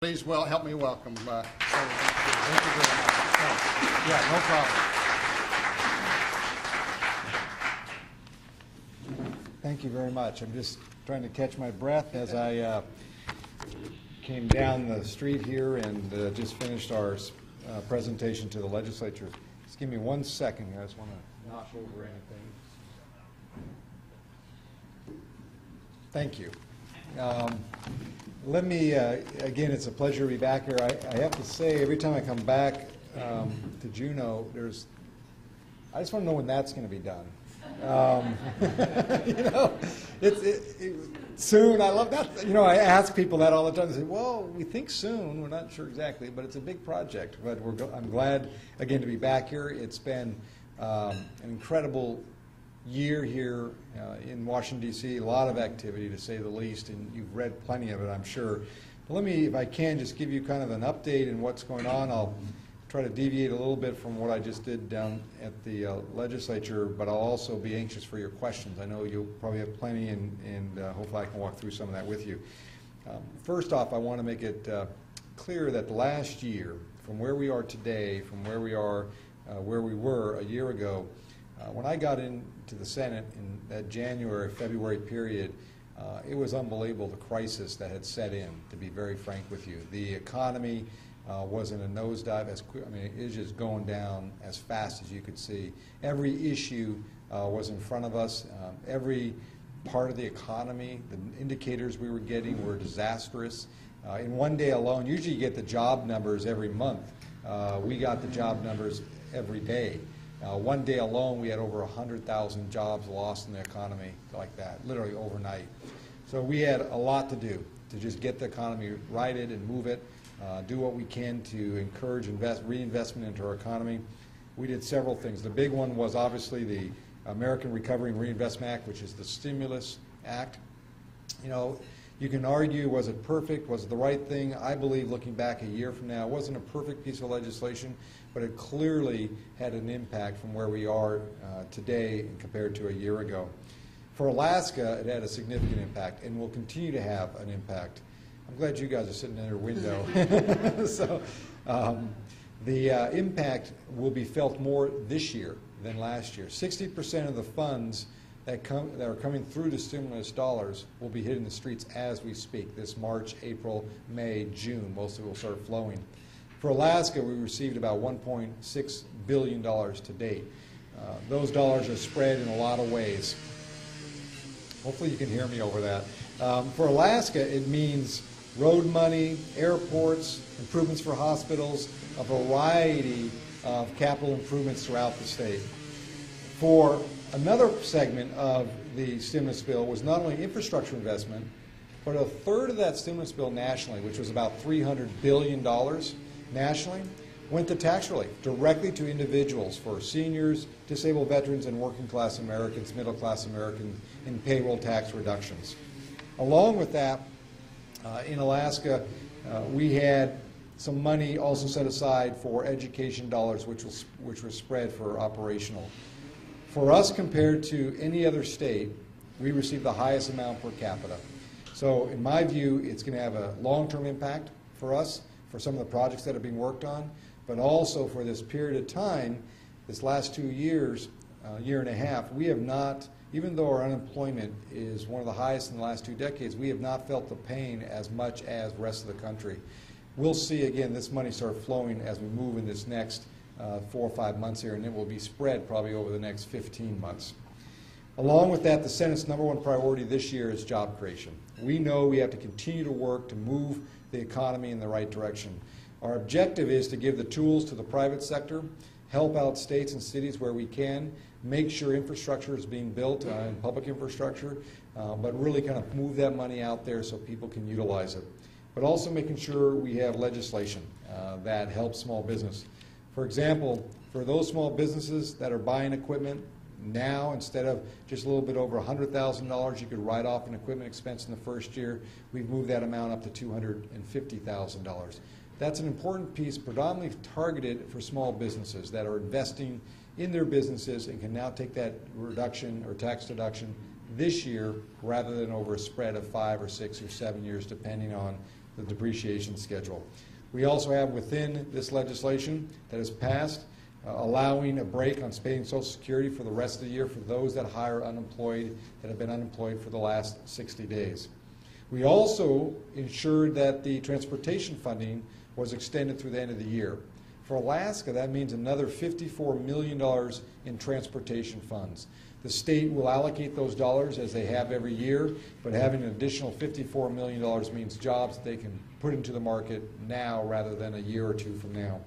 Please help me welcome. Thank you very much. Yeah, no problem. Thank you very much. I'm just trying to catch my breath as I came down the street here and just finished our presentation to the legislature. Just give me 1 second. I just want to knock over anything. Thank you. Let me, again, it's a pleasure to be back here. I have to say, every time I come back to Juneau, I just want to know when that's going to be done. You know, soon. I love that. You know, I ask people that all the time. They say, well, we think soon. We're not sure exactly, but it's a big project. But I'm glad, again, to be back here. It's been an incredible year here in Washington, D.C., a lot of activity, to say the least, and you've read plenty of it, I'm sure. But let me, if I can, just give you kind of an update in what's going on. I'll try to deviate a little bit from what I just did down at the legislature, but I'll also be anxious for your questions. I know you'll probably have plenty, and hopefully I can walk through some of that with you. First off, I want to make it clear that last year, from where we are today, from where we are, where we were a year ago, when I got into the Senate in that January-February period, it was unbelievable, the crisis that had set in, to be very frank with you. The economy was in a nosedive. It was just going down as fast as you could see. Every issue was in front of us. Every part of the economy, the indicators we were getting were disastrous. In one day alone, usually you get the job numbers every month. We got the job numbers every day. One day alone, we had over 100,000 jobs lost in the economy like that, literally overnight. So we had a lot to do to just get the economy righted and move it, do what we can to encourage reinvestment into our economy. We did several things. The big one was obviously the American Recovery and Reinvestment Act, which is the stimulus act. You know, you can argue, was it perfect? Was it the right thing? I believe, looking back a year from now, it wasn't a perfect piece of legislation, but it clearly had an impact from where we are today compared to a year ago. For Alaska, it had a significant impact and will continue to have an impact. I'm glad you guys are sitting in your window. So the impact will be felt more this year than last year. 60% of the funds that are coming through the stimulus dollars will be hitting the streets as we speak, this March, April, May, June. Most of it will start flowing. For Alaska, we received about $1.6 billion to date. Those dollars are spread in a lot of ways. Hopefully you can hear me over that. For Alaska, it means road money, airports, improvements for hospitals, a variety of capital improvements throughout the state. For another segment of the stimulus bill was not only infrastructure investment, but a third of that stimulus bill nationally, which was about $300 billion nationally, went to tax relief directly to individuals, for seniors, disabled veterans, and working class Americans, middle class Americans, in payroll tax reductions. Along with that, in Alaska, we had some money also set aside for education dollars, which was spread for operational. For us, compared to any other state, we received the highest amount per capita. So in my view, it's going to have a long-term impact for us, for some of the projects that are being worked on, but also for this period of time, this last 2 years, year and a half, we have not, even though our unemployment is one of the highest in the last 2 decades, we have not felt the pain as much as the rest of the country. We'll see, again, this money start flowing as we move in this next 4 or 5 months here, and it will be spread probably over the next 15 months. Along with that, the Senate's #1 priority this year is job creation. We know we have to continue to work to move the economy in the right direction. Our objective is to give the tools to the private sector, help out states and cities where we can, make sure infrastructure is being built in public infrastructure, but really kind of move that money out there so people can utilize it. But also making sure we have legislation that helps small business. For example, for those small businesses that are buying equipment now, instead of just a little bit over $100,000 you could write off an equipment expense in the first year, we've moved that amount up to $250,000. That's an important piece, predominantly targeted for small businesses that are investing in their businesses and can now take that reduction or tax deduction this year rather than over a spread of 5 or 6 or 7 years, depending on the depreciation schedule. We also have within this legislation that has passed allowing a break on paying Social Security for the rest of the year for those that hire unemployed, that have been unemployed for the last 60 days. We also ensured that the transportation funding was extended through the end of the year. For Alaska, that means another $54 million in transportation funds. The state will allocate those dollars as they have every year, but having an additional $54 million means jobs that they can put into the market now rather than a year or two from now.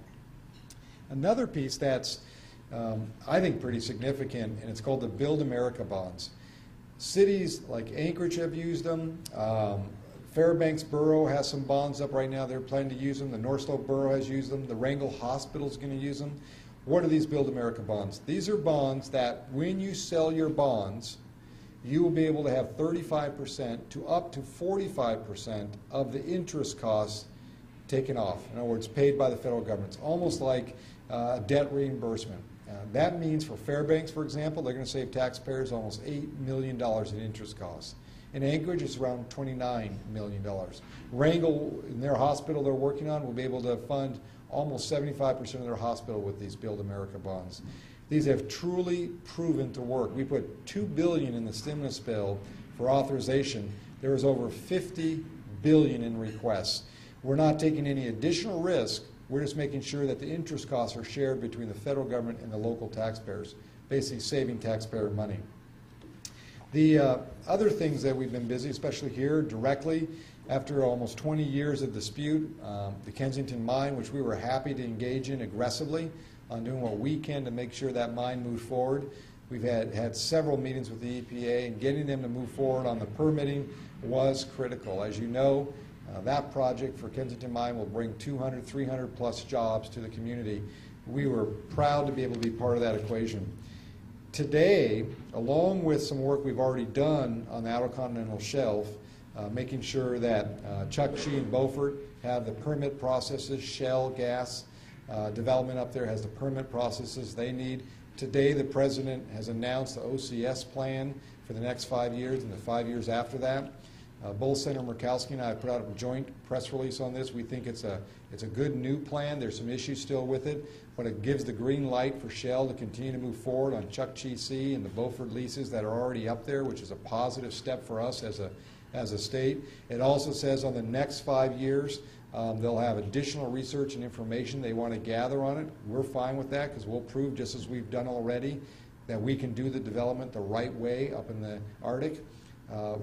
Another piece that's, I think, pretty significant, and it's called the Build America bonds. Cities like Anchorage have used them. Fairbanks Borough has some bonds up right now. They're planning to use them. The North Slope Borough has used them. The Wrangell Hospital is going to use them. What are these Build America bonds? These are bonds that when you sell your bonds, you will be able to have 35% to up to 45% of the interest costs taken off. In other words, paid by the federal government. It's almost like debt reimbursement. That means for Fairbanks, for example, they're going to save taxpayers almost $8 million in interest costs. In Anchorage, it's around $29 million. Wrangell, in their hospital they're working on, will be able to fund almost 75% of their hospital with these Build America bonds. These have truly proven to work. We put $2 billion in the stimulus bill for authorization. There is over $50 billion in requests. We're not taking any additional risk. We're just making sure that the interest costs are shared between the federal government and the local taxpayers, basically saving taxpayer money. The other things that we've been busy, especially here directly, after almost 20 years of dispute, the Kensington Mine, which we were happy to engage in aggressively on doing what we can to make sure that mine moves forward. We've had several meetings with the EPA, and getting them to move forward on the permitting was critical. As you know, that project for Kensington Mine will bring 200, 300 plus jobs to the community. We were proud to be able to be part of that equation. Today, along with some work we've already done on the Outer Continental Shelf, making sure that Chukchi and Beaufort have the permit processes, shale gas development up there has the permit processes they need. Today, the President has announced the OCS plan for the next 5 years and the 5 years after that. Both Senator Murkowski and I put out a joint press release on this. We think it's a good new plan. There's some issues still with it, but it gives the green light for Shell to continue to move forward on Chukchi C and the Beaufort leases that are already up there, which is a positive step for us as a state. It also says on the next 5 years, they'll have additional research and information they want to gather on it. We're fine with that because we'll prove, just as we've done already, that we can do the development the right way up in the Arctic.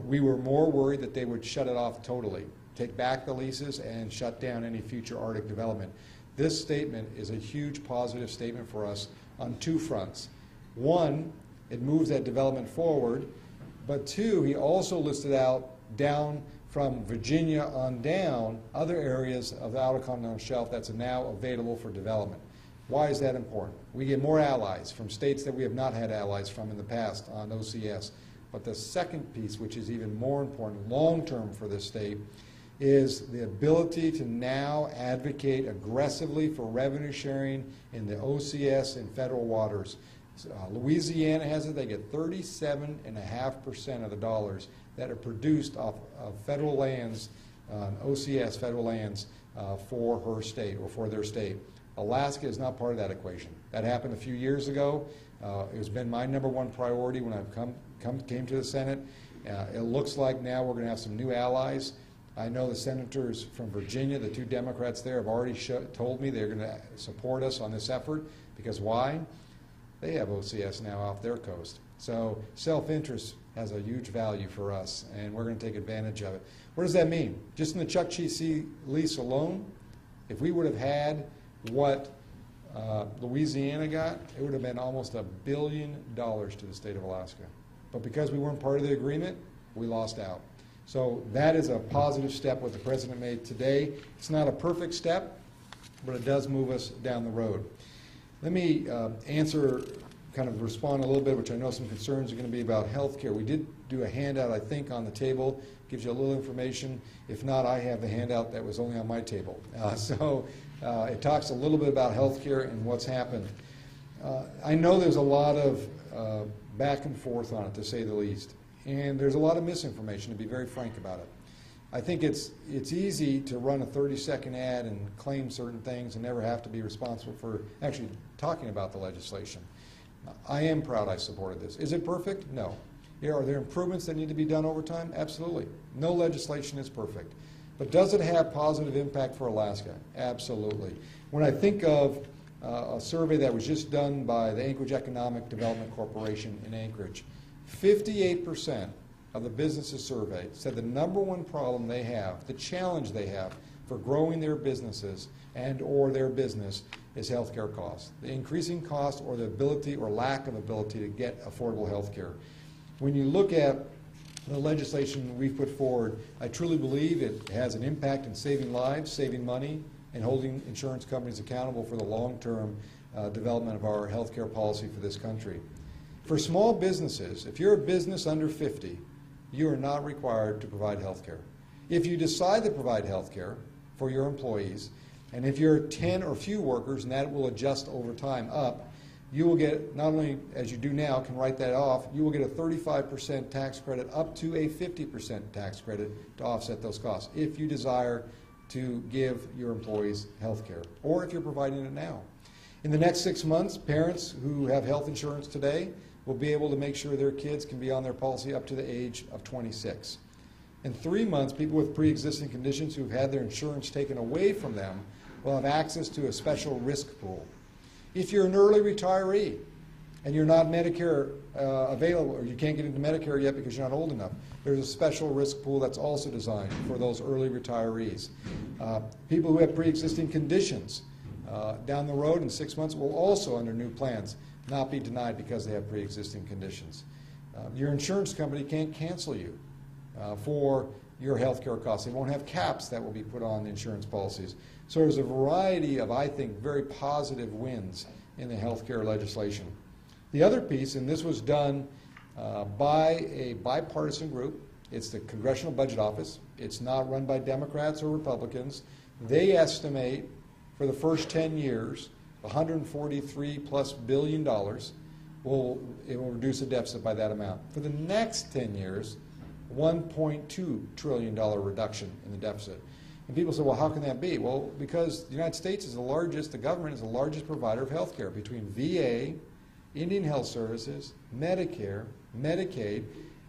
We were more worried that they would shut it off totally, take back the leases and shut down any future Arctic development. This statement is a huge positive statement for us on two fronts. One, it moves that development forward, but two, he also listed out down from Virginia on down other areas of the Outer Continental Shelf that's now available for development. Why is that important? We get more allies from states that we have not had allies from in the past on OCS. But the second piece, which is even more important long-term for this state, is the ability to now advocate aggressively for revenue sharing in the OCS and federal waters. Louisiana has it. They get 37.5% of the dollars that are produced off of federal lands, OCS federal lands, for her state or for their state. Alaska is not part of that equation. That happened a few years ago. It has been my #1 priority when I've came to the Senate. It looks like now we're going to have some new allies. I know the senators from Virginia, the 2 Democrats there, have already told me they're going to support us on this effort. Because why? They have OCS now off their coast. So self-interest has a huge value for us, and we're going to take advantage of it. What does that mean? Just in the Chukchi C lease alone, if we would have had what Louisiana got, it would have been almost $1 billion to the state of Alaska. But because we weren't part of the agreement, we lost out. So that is a positive step what the President made today. It's not a perfect step, but it does move us down the road. Let me respond a little bit, which I know some concerns are going to be about health care. We did do a handout, I think, on the table. Gives you a little information. If not, I have the handout that was only on my table. It talks a little bit about health care and what's happened. I know there's a lot of back and forth on it, to say the least. And there's a lot of misinformation, to be very frank about it. I think it's easy to run a 30-second ad and claim certain things and never have to be responsible for actually talking about the legislation. I am proud I supported this. Is it perfect? No. Are there improvements that need to be done over time? Absolutely. No legislation is perfect. But does it have positive impact for Alaska? Absolutely. When I think of a survey that was just done by the Anchorage Economic Development Corporation in Anchorage, 58% of the businesses surveyed said the number one problem they have, the challenge they have for growing their businesses and or their business is healthcare costs. The increasing cost or the ability or lack of ability to get affordable healthcare. When you look at the legislation we've put forward, I truly believe it has an impact in saving lives, saving money, and holding insurance companies accountable for the long-term development of our healthcare policy for this country. For small businesses, if you're a business under 50, you are not required to provide health care. If you decide to provide health care for your employees, and if you're 10 or few workers, and that will adjust over time up, you will get, not only as you do now, can write that off, you will get a 35% tax credit up to a 50% tax credit to offset those costs if you desire to give your employees health care, or if you're providing it now. In the next 6 months, parents who have health insurance today will be able to make sure their kids can be on their policy up to the age of 26. In 3 months, people with pre-existing conditions who've had their insurance taken away from them will have access to a special risk pool. If you're an early retiree and you're not Medicare available, or you can't get into Medicare yet because you're not old enough, there's a special risk pool that's also designed for those early retirees. People who have pre-existing conditions down the road in 6 months will also, under new plans, not be denied because they have pre-existing conditions. Your insurance company can't cancel you for your health care costs. They won't have caps that will be put on insurance policies. So there's a variety of, I think, very positive wins in the health care legislation. The other piece, and this was done by a bipartisan group, it's the Congressional Budget Office. It's not run by Democrats or Republicans. They estimate for the first 10 years, $143+ billion it will reduce the deficit by that amount. For the next 10 years, $1.2 trillion reduction in the deficit. And people say, well, how can that be? Well, because the United States is the government is the largest provider of health care between VA, Indian Health Services, Medicare, Medicaid,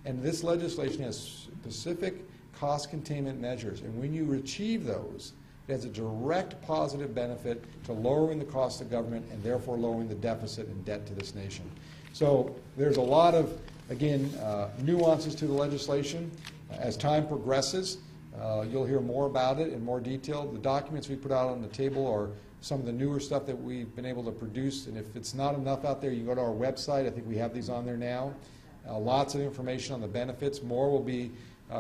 and this legislation has specific cost containment measures. And when you achieve those, it has a direct positive benefit to lowering the cost of government and therefore lowering the deficit and debt to this nation. So there's a lot of, again, nuances to the legislation. As time progresses, you'll hear more about it in more detail. The documents we put out on the table are some of the newer stuff that we've been able to produce, and if it's not enough out there, you can go to our website. I think we have these on there now. Lots of information on the benefits. More will be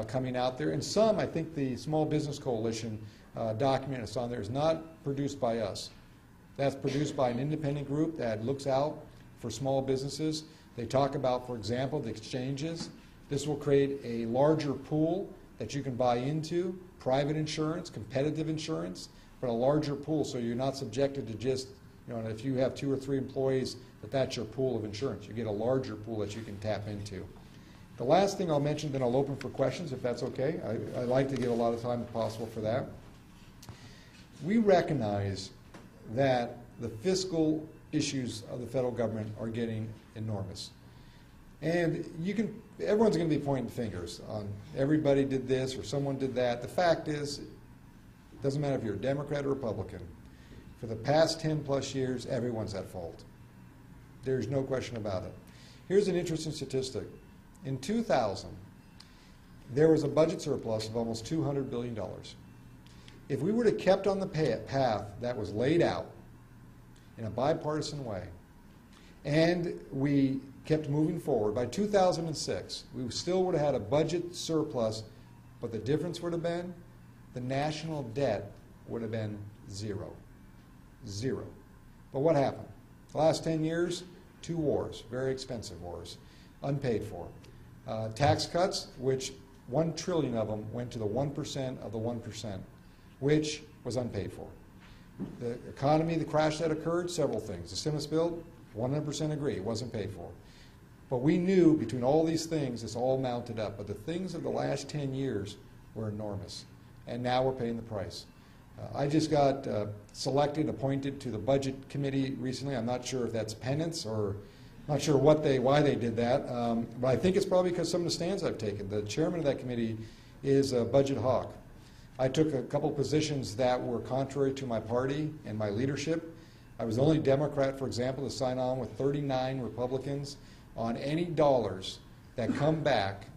coming out there. And some, I think the Small Business Coalition document that's on there is not produced by us. That's produced by an independent group that looks out for small businesses. They talk about, for example, the exchanges. This will create a larger pool that you can buy into, private insurance, competitive insurance, but a larger pool so you're not subjected to just, if you have 2 or 3 employees, that's your pool of insurance. You get a larger pool that you can tap into. The last thing I'll mention, then I'll open for questions if that's okay. I like to give a lot of time if possible for that. We recognize that the fiscal issues of the federal government are getting enormous. And everyone's going to be pointing fingers on everybody did this or someone did that. The fact is, it doesn't matter if you're a Democrat or Republican. For the past 10+ years, everyone's at fault. There's no question about it. Here's an interesting statistic. In 2000, there was a budget surplus of almost $200 billion. If we would have kept on the path that was laid out in a bipartisan way, and we kept moving forward, by 2006, we still would have had a budget surplus, but the difference would have been the national debt would have been zero. Zero. But what happened? The last 10 years, 2 wars, very expensive wars, unpaid for. Tax cuts, which 1 trillion of them went to the 1% of the 1%, which was unpaid for. The economy, the crash that occurred, several things. The stimulus bill, 100% agree, it wasn't paid for. But we knew between all these things, this all mounted up. But the things of the last 10 years were enormous. And now we're paying the price. I just got selected, appointed to the Budget Committee recently. I'm not sure if that's penance or not sure why they did that, but I think it's probably because some of the stands I've taken. The chairman of that committee is a budget hawk. I took a couple positions that were contrary to my party and my leadership. I was the only Democrat, for example, to sign on with 39 Republicans on any dollars that come back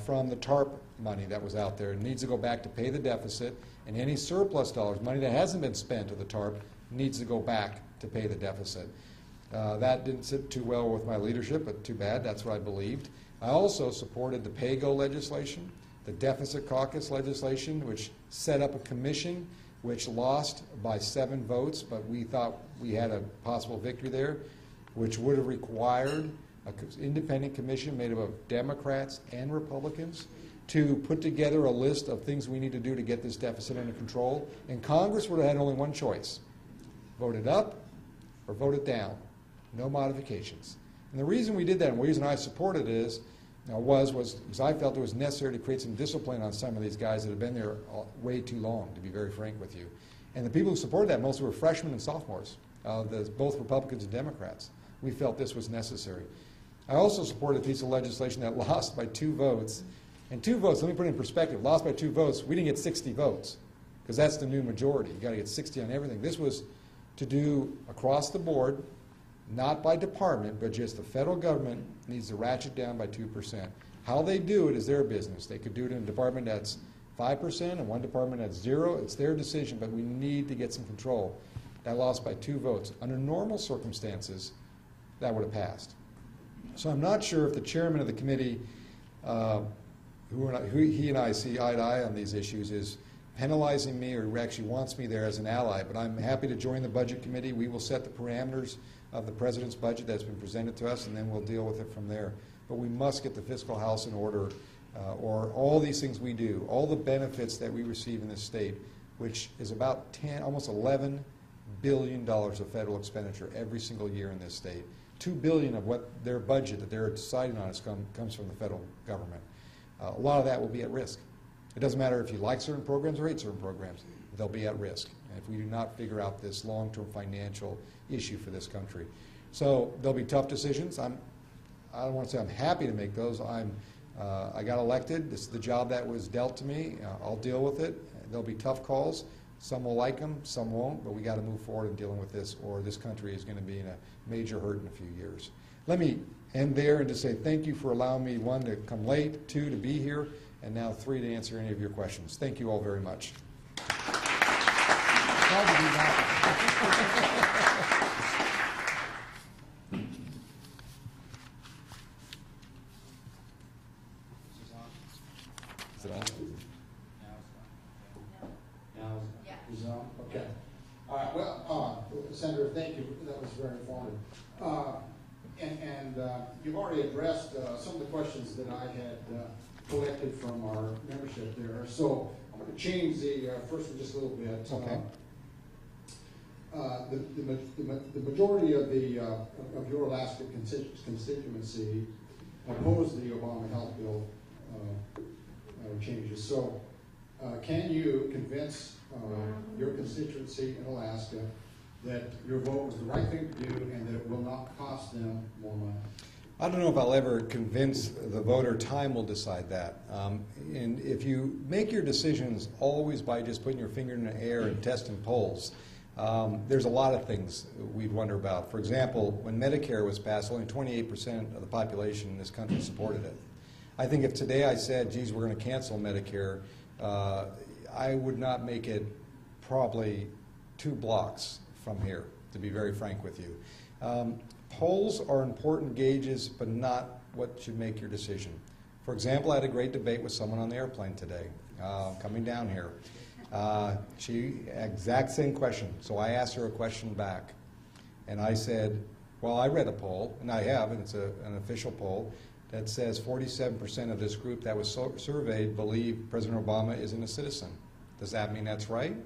from the TARP money that was out there. It needs to go back to pay the deficit, and any surplus dollars, money that hasn't been spent of the TARP, needs to go back to pay the deficit. That didn't sit too well with my leadership, but too bad. That's what I believed. I also supported the pay-go legislation, the deficit caucus legislation, which set up a commission which lost by 7 votes, but we thought we had a possible victory there, which would have required an independent commission made up of Democrats and Republicans to put together a list of things we need to do to get this deficit under control. And Congress would have had only one choice: vote it up or vote it down. No modifications. And the reason we did that, and the reason I supported it was because I felt it was necessary to create some discipline on some of these guys that have been there way too long, to be very frank with you. And the people who supported that mostly were freshmen and sophomores, both Republicans and Democrats. We felt this was necessary. I also supported a piece of legislation that lost by 2 votes. And 2 votes, let me put it in perspective, lost by 2 votes, we didn't get 60 votes, because that's the new majority. You've got to get 60 on everything. This was to do across the board, not by department, but just the federal government needs to ratchet down by 2%. How they do it is their business. They could do it in a department that's 5% and one department that's 0. It's their decision, but we need to get some control. That lost by 2 votes. Under normal circumstances, that would have passed. So I'm not sure if the chairman of the committee, who he and I see eye to eye on these issues, is penalizing me or actually wants me there as an ally, but I'm happy to join the Budget Committee. We will set the parameters of the President's budget that's been presented to us, and then we'll deal with it from there. But we must get the fiscal house in order, or all these things we do, all the benefits that we receive in this state, which is about almost $11 billion of federal expenditure every single year in this state. $2 billion of what their budget that they're deciding on comes from the federal government. A lot of that will be at risk. It doesn't matter if you like certain programs or hate certain programs. They'll be at risk if we do not figure out this long-term financial issue for this country. So there'll be tough decisions. I don't want to say I'm happy to make those. I got elected. This is the job that was dealt to me. I'll deal with it. There'll be tough calls. Some will like them, some won't, but we got to move forward in dealing with this, or this country is going to be in a major hurt in a few years. Let me end there and just say thank you for allowing me, 1, to come late, 2, to be here, and now 3, to answer any of your questions. Thank you all very much. Glad to be back. Is it on? Is it on? Okay. All right. Well, Senator, thank you. That was very informative. And you've already addressed some of the questions that I had collected from our membership there. So I'm going to change the first one just a little bit. Okay. The majority of your Alaska constituency opposed the Obama health bill changes. So can you convince your constituency in Alaska that your vote was the right thing to do and that it will not cost them more money? I don't know if I'll ever convince the voter. Time will decide that. And if you make your decisions always by just putting your finger in the air and testing polls, there's a lot of things we'd wonder about. For example, when Medicare was passed, only 28% of the population in this country supported it. I think if today I said, geez, we're going to cancel Medicare, I would not make it probably 2 blocks from here, to be very frank with you. Polls are important gauges, but not what should make your decision. For example, I had a great debate with someone on the airplane today, coming down here. Exact same question. So I asked her a question back. And I said, well, I read a poll, and I have, and it's an official poll, that says 47% of this group that was surveyed believe President Obama isn't a citizen. Does that mean that's right?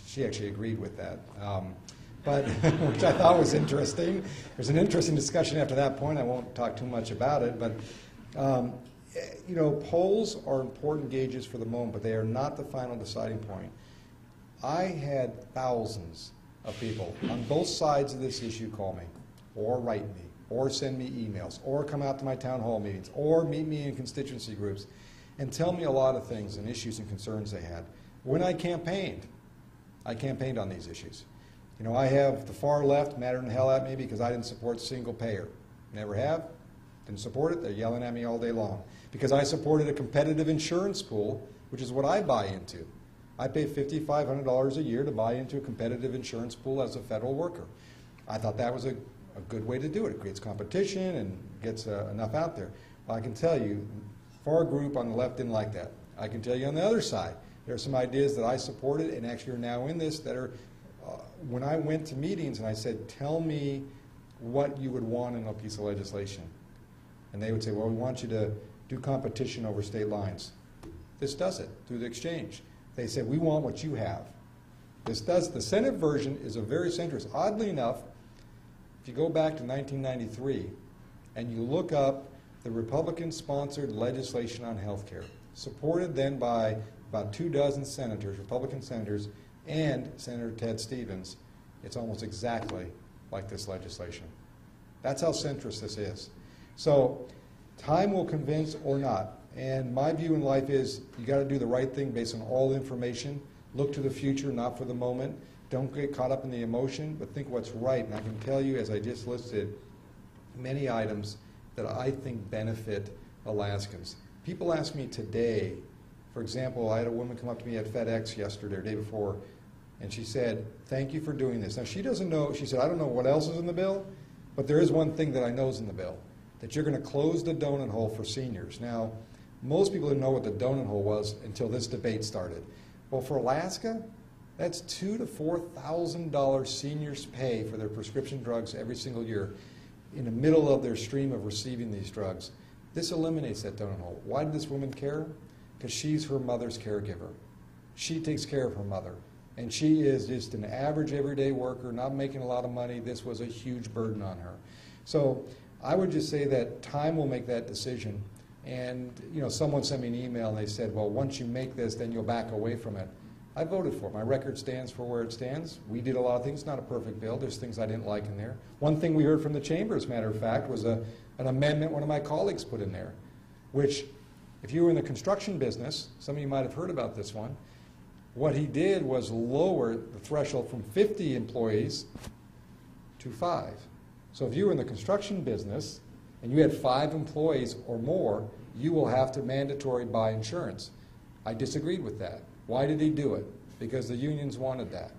She actually agreed with that, but which I thought was interesting. There's an interesting discussion after that point. I won't talk too much about it, but you know, polls are important gauges for the moment, but they are not the final deciding point. I had thousands of people on both sides of this issue call me, or write me, or send me emails, or come out to my town hall meetings, or meet me in constituency groups, and tell me a lot of things and issues and concerns they had. When I campaigned on these issues. You know, I have the far left mad in hell at me because I didn't support single payer. Never have. Didn't support it. They're yelling at me all day long. Because I supported a competitive insurance pool, which is what I buy into. I pay $5,500 a year to buy into a competitive insurance pool as a federal worker. I thought that was a good way to do it. It creates competition and gets enough out there. Well, I can tell you, far group on the left didn't like that. I can tell you on the other side, there are some ideas that I supported and actually are now in this that are, when I went to meetings and I said, tell me what you would want in a piece of legislation. And they would say, well, we want you to do competition over state lines. This does it through the exchange. They said, we want what you have. This does. The Senate version is a very centrist. Oddly enough, if you go back to 1993 and you look up the Republican-sponsored legislation on health care, supported then by about 24 senators, Republican senators, and Senator Ted Stevens, it's almost exactly like this legislation. That's how centrist this is. So time will convince or not. And my view in life is you got to do the right thing based on all the information. Look to the future, not for the moment. Don't get caught up in the emotion, but think what's right. And I can tell you, as I just listed, many items that I think benefit Alaskans. People ask me today, for example, I had a woman come up to me at FedEx yesterday or day before, and she said, thank you for doing this. Now, she doesn't know, she said, I don't know what else is in the bill, but there is one thing that I know is in the bill, that you're going to close the donut hole for seniors. Now, most people didn't know what the donut hole was until this debate started. Well, for Alaska, that's $2,000 to $4,000 seniors pay for their prescription drugs every single year in the middle of their stream of receiving these drugs. This eliminates that donut hole. Why did this woman care? Because she's her mother's caregiver. She takes care of her mother. And she is just an average everyday worker, not making a lot of money. This was a huge burden on her. So I would just say that time will make that decision. And you know, someone sent me an email and they said, well, once you make this, then you'll back away from it. I voted for it. My record stands for where it stands. We did a lot of things. It's not a perfect bill. There's things I didn't like in there. One thing we heard from the chamber, as a matter of fact, was an amendment one of my colleagues put in there, which, if you were in the construction business, some of you might have heard about this one, what he did was lower the threshold from 50 employees to 5. So if you were in the construction business and you had 5 employees or more, you will have to mandatory buy insurance. I disagreed with that. Why did he do it? Because the unions wanted that.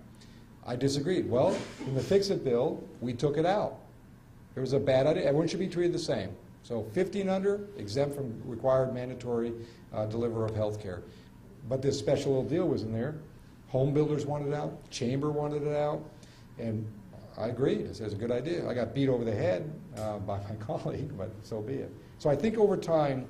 I disagreed. Well, in the Fix-It bill, we took it out. It was a bad idea. Everyone should be treated the same. So 50 and under, exempt from required mandatory deliver of health care. But this special little deal was in there. Home builders wanted it out. Chamber wanted it out. And I agreed. I said, it's a good idea. I got beat over the head by my colleague, but so be it. So I think over time,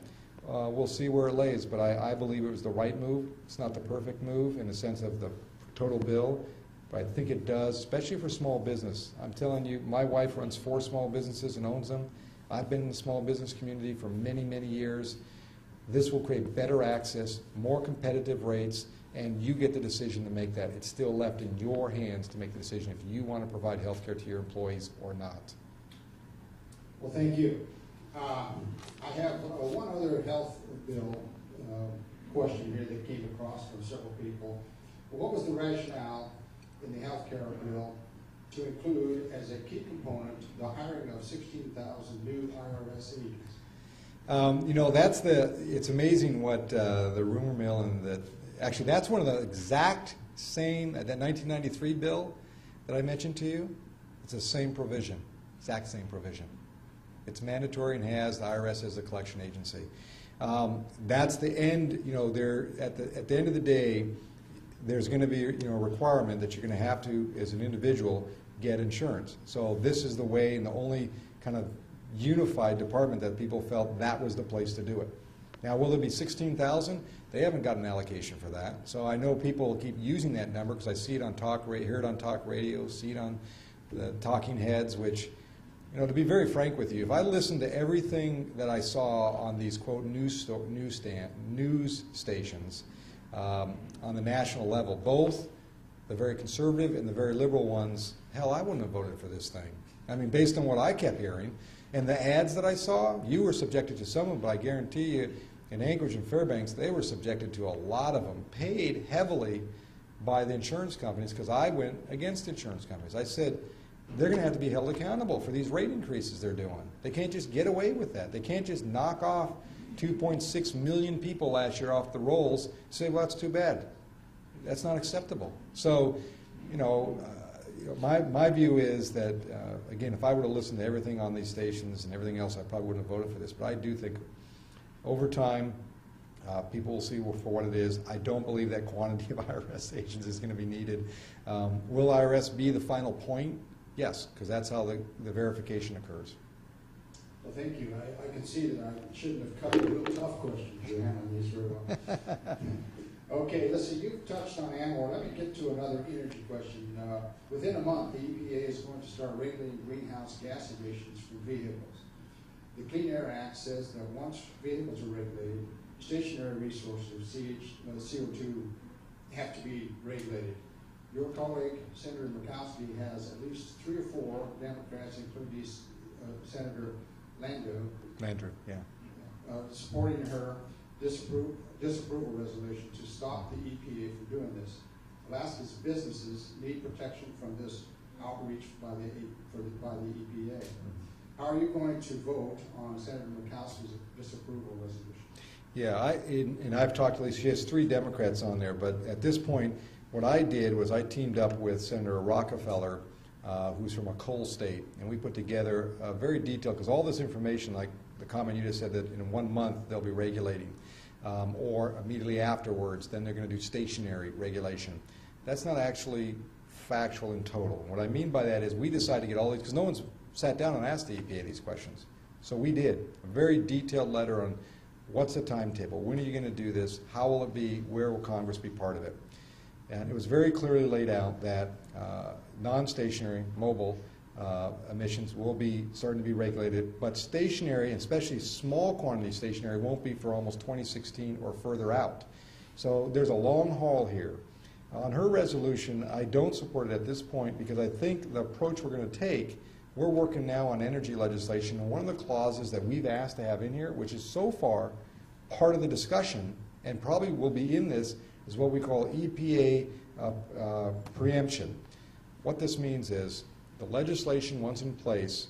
we'll see where it lays, but I believe it was the right move. It's not the perfect move in the sense of the total bill, but I think it does, especially for small business. I'm telling you, my wife runs 4 small businesses and owns them. I've been in the small business community for many, many years. This will create better access, more competitive rates, and you get the decision to make that. It's still left in your hands to make the decision if you want to provide health care to your employees or not. Well, thank you. I have one other health bill question here that came across from several people. What was the rationale in the health care bill to include as a key component the hiring of 16,000 new IRS agents? You know, it's amazing what the rumor mill and actually that's one of the exact same, that 1993 bill that I mentioned to you, it's the same provision, exact same provision. It's mandatory and has the IRS as a collection agency. That's the end, you know, at the end of the day, there's going to be, you know, a requirement that you're going to have to, as an individual, get insurance. So this is the way and the only kind of unified department that people felt that was the place to do it. Now, will there be 16,000? They haven't got an allocation for that. So I know people keep using that number because I see it on talk radio, hear it on talk radio, see it on the talking heads, which You know, to be very frank with you, if I listened to everything that I saw on these, quote, news stations on the national level, both the very conservative and the very liberal ones, hell, I wouldn't have voted for this thing. I mean, based on what I kept hearing, and the ads that I saw, you were subjected to some of them, but I guarantee you, in Anchorage and Fairbanks, they were subjected to a lot of them, paid heavily by the insurance companies, because I went against insurance companies. I said, they're going to have to be held accountable for these rate increases they're doing. They can't just get away with that. They can't just knock off 2.6 million people last year off the rolls and say, well, that's too bad. That's not acceptable. So, my view is that, again, if I were to listen to everything on these stations and everything else, I probably wouldn't have voted for this. But I do think over time, people will see for what it is. I don't believe that quantity of IRS agents is going to be needed. Will IRS be the final point? Yes, because that's how the verification occurs. Well, thank you. I can see that I shouldn't have cut the real tough questions you handled these very well. Okay, listen, you've touched on ANWR. Let me get to another energy question. Within a month, the EPA is going to start regulating greenhouse gas emissions from vehicles. The Clean Air Act says that once vehicles are regulated, stationary resources, CO2, have to be regulated. Your colleague, Senator Murkowski, has at least 3 or 4 Democrats, including Senator Landrieu, yeah. Supporting her disapproval resolution to stop the EPA from doing this. Alaska's businesses need protection from this outreach by the EPA. How are you going to vote on Senator Murkowski's disapproval resolution? Yeah, and I've talked to at least, she has 3 Democrats on there, but at this point, what I did was I teamed up with Senator Rockefeller, who's from a coal state, and we put together a very detailed, because all this information, like the comment you just said, that in 1 month they'll be regulating, or immediately afterwards, then they're going to do stationary regulation. That's not actually factual in total. What I mean by that is we decided to get all these, because no one's sat down and asked the EPA these questions. So we did a very detailed letter on what's the timetable, when are you going to do this, how will it be, where will Congress be part of it. And it was very clearly laid out that non-stationary, mobile emissions will be starting to be regulated, but stationary, and especially small quantity stationary, won't be for almost 2016 or further out. So there's a long haul here. On her resolution, I don't support it at this point because I think the approach we're going to take, we're working now on energy legislation, and one of the clauses that we've asked to have in here, which is so far part of the discussion, and probably will be in this, is what we call EPA preemption. What this means is the legislation, once in place,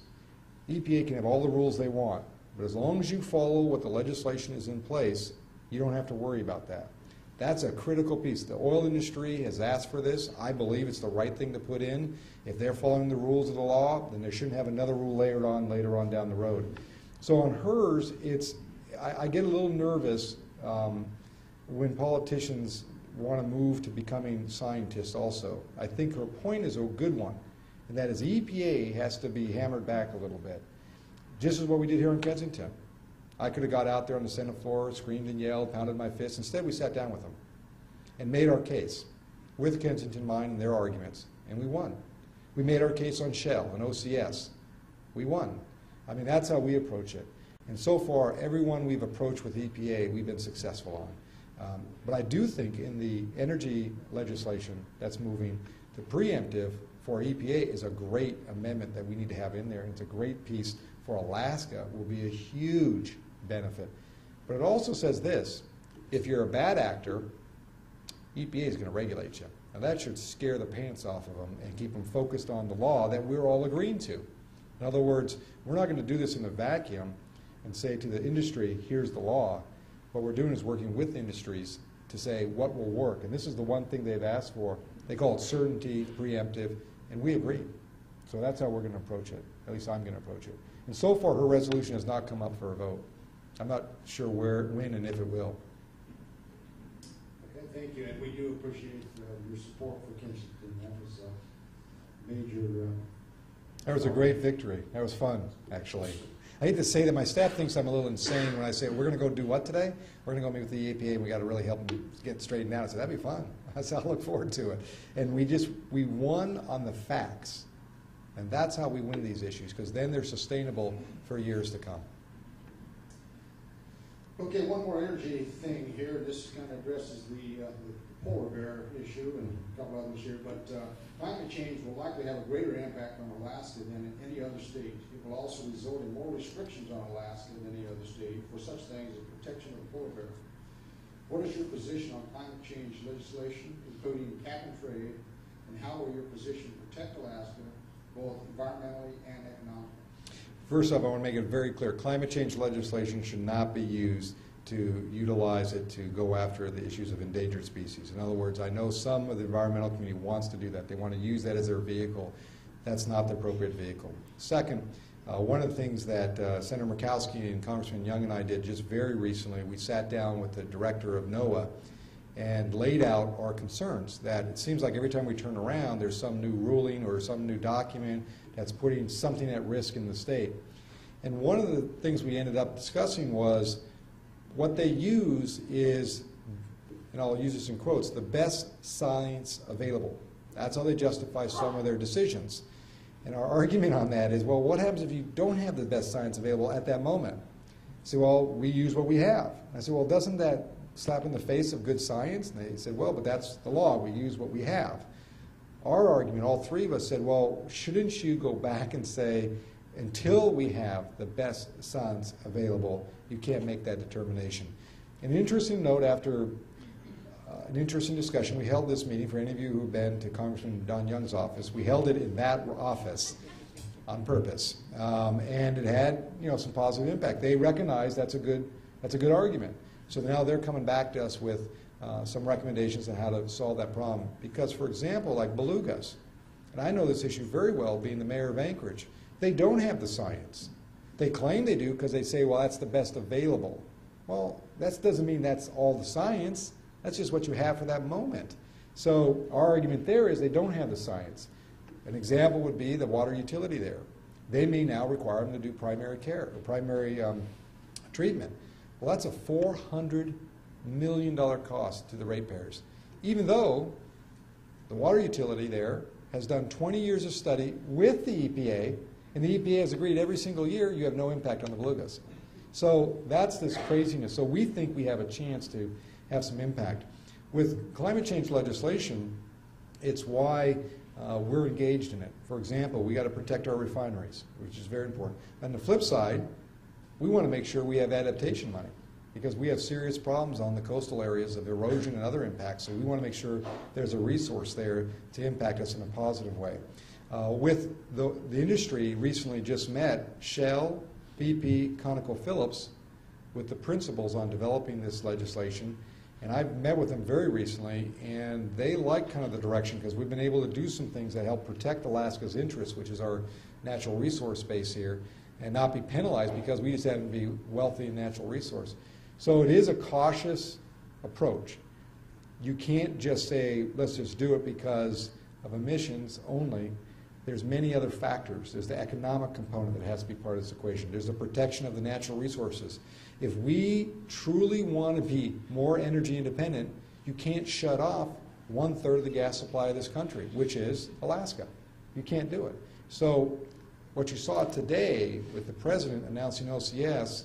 EPA can have all the rules they want, but as long as you follow what the legislation is in place, you don't have to worry about that. That's a critical piece. The oil industry has asked for this. I believe it's the right thing to put in. If they're following the rules of the law, then they shouldn't have another rule layered on later on down the road. So on hers, I get a little nervous when politicians want to move to becoming scientists also. I think her point is a good one, and that is EPA has to be hammered back a little bit. Just as what we did here in Kensington. I could have got out there on the Senate floor, screamed and yelled, pounded my fist. Instead, we sat down with them and made our case with Kensington Mine and their arguments, and we won. We made our case on Shell and OCS. We won. I mean, that's how we approach it. And so far, everyone we've approached with EPA, we've been successful on. But I do think in the energy legislation that's moving, the preemptive for EPA is a great amendment that we need to have in there. And it's a great piece for Alaska. It will be a huge benefit. But it also says this: if you're a bad actor, EPA is going to regulate you. Now that should scare the pants off of them and keep them focused on the law that we're all agreeing to. In other words, we're not going to do this in a vacuum and say to the industry, here's the law. What we're doing is working with industries to say what will work. And this is the one thing they've asked for. They call it certainty, preemptive, and we agree. So that's how we're going to approach it. At least I'm going to approach it. And so far, her resolution has not come up for a vote. I'm not sure where, when, and if it will. Okay, thank you. And we do appreciate your support for Kensington. That was a major... That was a great victory. That was fun, actually. I hate to say that my staff thinks I'm a little insane when I say, we're going to go do what today? We're going to go meet with the EPA, and we got to really help them get straightened out. I said, that'd be fun. I said, I'll look forward to it. And we won on the facts. And that's how we win these issues, because then they're sustainable for years to come. Okay, one more energy thing here. This kind of addresses the polar bear issue and a couple others here, but climate change will likely have a greater impact on Alaska than in any other state. It will also result in more restrictions on Alaska than any other state for such things as protection of the polar bear. What is your position on climate change legislation, including cap and trade, and how will your position protect Alaska, both environmentally and economically? First off, I want to make it very clear, climate change legislation should not be used to utilize it to go after the issues of endangered species. In other words, I know some of the environmental community wants to do that. They want to use that as their vehicle. That's not the appropriate vehicle. Second, one of the things that Senator Murkowski and Congressman Young and I did just very recently, we sat down with the director of NOAA and laid out our concerns that it seems like every time we turn around, there's some new ruling or some new document that's putting something at risk in the state. And one of the things we ended up discussing was what they use is, and I'll use this in quotes, the best science available. That's how they justify some of their decisions. And our argument on that is, well, what happens if you don't have the best science available at that moment? So, well, we use what we have. I said, well, doesn't that slap in the face of good science? And they said, well, but that's the law. We use what we have. Our argument, all three of us said, well, shouldn't you go back and say, until we have the best science available, you can't make that determination. An interesting note, after an interesting discussion, we held this meeting, for any of you who've been to Congressman Don Young's office, we held it in that office on purpose. And it had, some positive impact. They recognize that's a good argument. So now they're coming back to us with some recommendations on how to solve that problem. Because, for example, like belugas, and I know this issue very well being the mayor of Anchorage, they don't have the science. They claim they do because they say, well, that's the best available. Well, that doesn't mean that's all the science. That's just what you have for that moment. So our argument there is they don't have the science. An example would be the water utility there. They may now require them to do primary care, or primary treatment. Well, that's a $400 million cost to the ratepayers, even though the water utility there has done 20 years of study with the EPA, and the EPA has agreed every single year you have no impact on the belugas. So that's this craziness. So we think we have a chance to have some impact. With climate change legislation, it's why we're engaged in it. For example, we got to protect our refineries, which is very important. On the flip side, we want to make sure we have adaptation money, because we have serious problems on the coastal areas of erosion and other impacts, so we want to make sure there's a resource there to impact us in a positive way. With the industry recently just met, Shell, BP, ConocoPhillips, with the principals on developing this legislation, and I've met with them very recently, and they like kind of the direction, because we've been able to do some things that help protect Alaska's interests, which is our natural resource base here, and not be penalized because we just happen to be wealthy in natural resource. So it is a cautious approach. You can't just say, let's just do it because of emissions only. There's many other factors. There's the economic component that has to be part of this equation. There's the protection of the natural resources. If we truly want to be more energy independent, you can't shut off 1/3 of the gas supply of this country, which is Alaska. You can't do it. So what you saw today with the president announcing OCS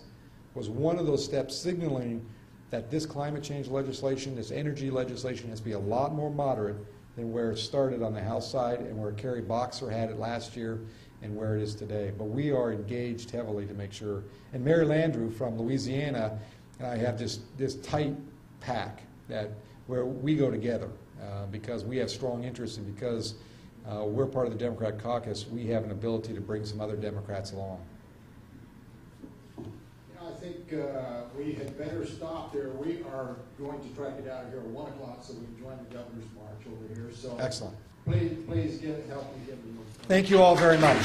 was one of those steps signaling that this climate change legislation, this energy legislation, has to be a lot more moderate than where it started on the House side and where Kerry Boxer had it last year and where it is today. But we are engaged heavily to make sure. And Mary Landrieu from Louisiana and I have this tight pack that where we go together because we have strong interests, and because we're part of the Democrat caucus, we have an ability to bring some other Democrats along. I think we had better stop there. We are going to try to get out of here at 1 o'clock so we can join the governor's march over here. So excellent. Please help me get them. Thank you all very much.